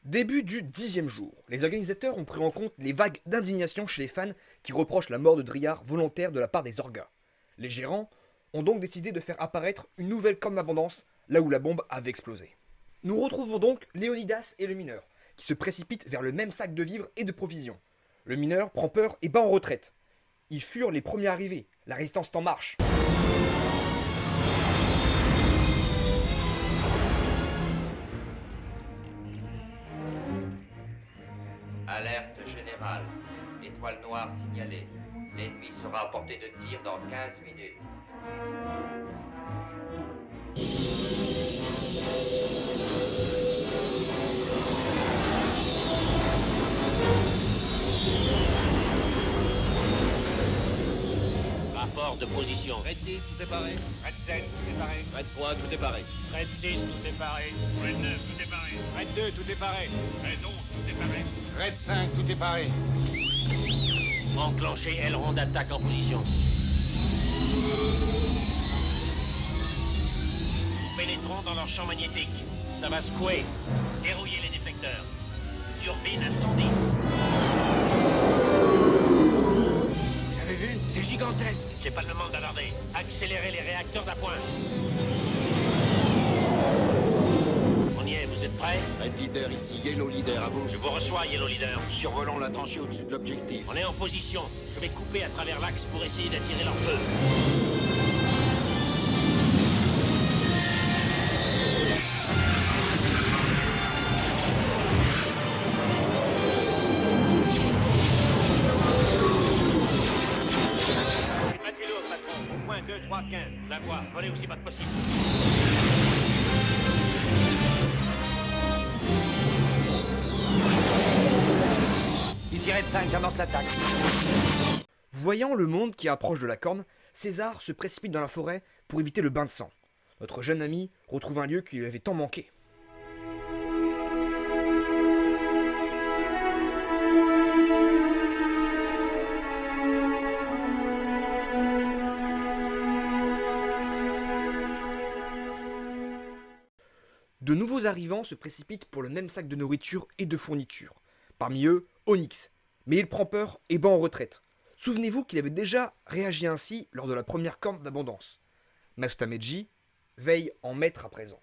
Début du 10e jour, les organisateurs ont pris en compte les vagues d'indignation chez les fans qui reprochent la mort de Driard volontaire de la part des orgas. Les gérants ont donc décidé de faire apparaître une nouvelle corne d'abondance là où la bombe avait explosé. Nous retrouvons donc Léonidas et le mineur, qui se précipitent vers le même sac de vivres et de provisions. Le mineur prend peur et bat en retraite. Ils furent les premiers arrivés, la résistance est en marche. Alerte générale. Étoile noire signalée. L'ennemi sera à portée de tir dans 15 minutes. Rapport de position. Red 10, tout est paré. Red 7, tout est paré. Red 3, tout est paré. Red 6, tout est paré. Red 9, tout est paré. Red 2, tout est paré. Red 11, tout est paré. Red 5, tout est paré. Enclenchez aileron d'attaque en position. Nous pénétrons dans leur champ magnétique. Ça va secouer. Dérouillez les détecteurs. Turbine incendie. Vous avez vu? C'est gigantesque. C'est pas le moment d'alarder. Accélérez les réacteurs d'appoint. On y est, vous êtes prêts? Red Leader ici, Yellow Leader à vous. Je vous reçois, Yellow Leader. Survolons la tranchée au-dessus de l'objectif. On est en position. Je vais couper à travers l'axe pour essayer d'attirer leur feu. Battez-le au patron. Au point 2, 3, 15. La voie. Volez aussi pas de possible. Ici Red 5, j'amorce l'attaque. Voyant le monde qui approche de la corne, César se précipite dans la forêt pour éviter le bain de sang. Notre jeune ami retrouve un lieu qui lui avait tant manqué. De nouveaux arrivants se précipitent pour le même sac de nourriture et de fournitures. Parmi eux, Onyx. Mais il prend peur et bat en retraite. Souvenez-vous qu'il avait déjà réagi ainsi lors de la première corne d'abondance. Mastameji veille en maître à présent.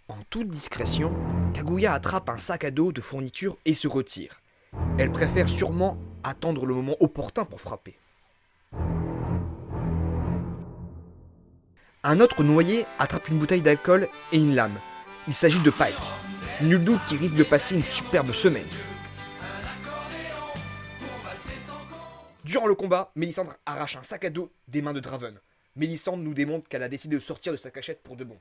En toute discrétion, Kaguya attrape un sac à dos de fournitures et se retire. Elle préfère sûrement attendre le moment opportun pour frapper. Un autre noyé attrape une bouteille d'alcool et une lame. Il s'agit de Pike. Nul doute qu'il risque de passer une superbe semaine. Durant le combat, Mélisandre arrache un sac à dos des mains de Draven. Mélisande nous démontre qu'elle a décidé de sortir de sa cachette pour de bon.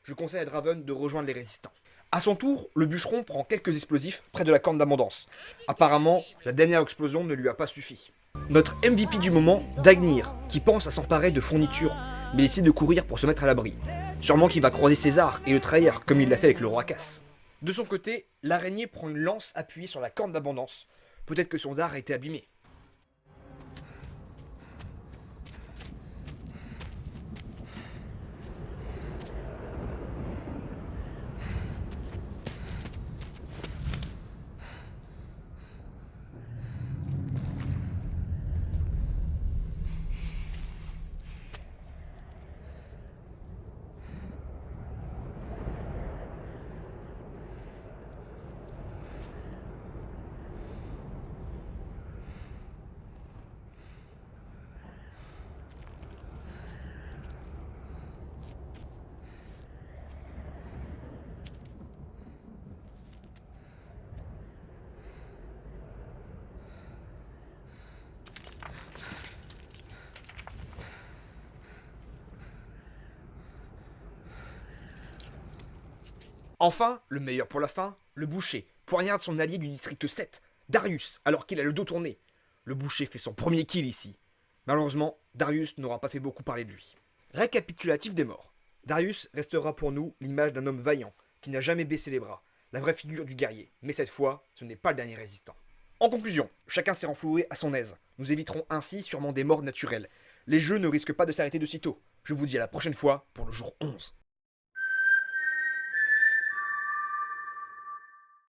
Je conseille à Draven de rejoindre les résistants. A son tour, le bûcheron prend quelques explosifs près de la corne d'abondance. Apparemment, la dernière explosion ne lui a pas suffi. Notre MVP du moment, Dagnir, qui pense à s'emparer de fournitures, mais décide de courir pour se mettre à l'abri. Sûrement qu'il va croiser César et le trahir, comme il l'a fait avec le roi Cass. De son côté, l'araignée prend une lance appuyée sur la corne d'abondance. Peut-être que son dard a été abîmé. Enfin, le meilleur pour la fin, le boucher poignarde son allié du district 7, Darius, alors qu'il a le dos tourné. Le boucher fait son premier kill ici. Malheureusement, Darius n'aura pas fait beaucoup parler de lui. Récapitulatif des morts. Darius restera pour nous l'image d'un homme vaillant, qui n'a jamais baissé les bras, la vraie figure du guerrier. Mais cette fois, ce n'est pas le dernier résistant. En conclusion, chacun s'est renfloué à son aise. Nous éviterons ainsi sûrement des morts naturelles. Les jeux ne risquent pas de s'arrêter de sitôt. Je vous dis à la prochaine fois pour le jour 11.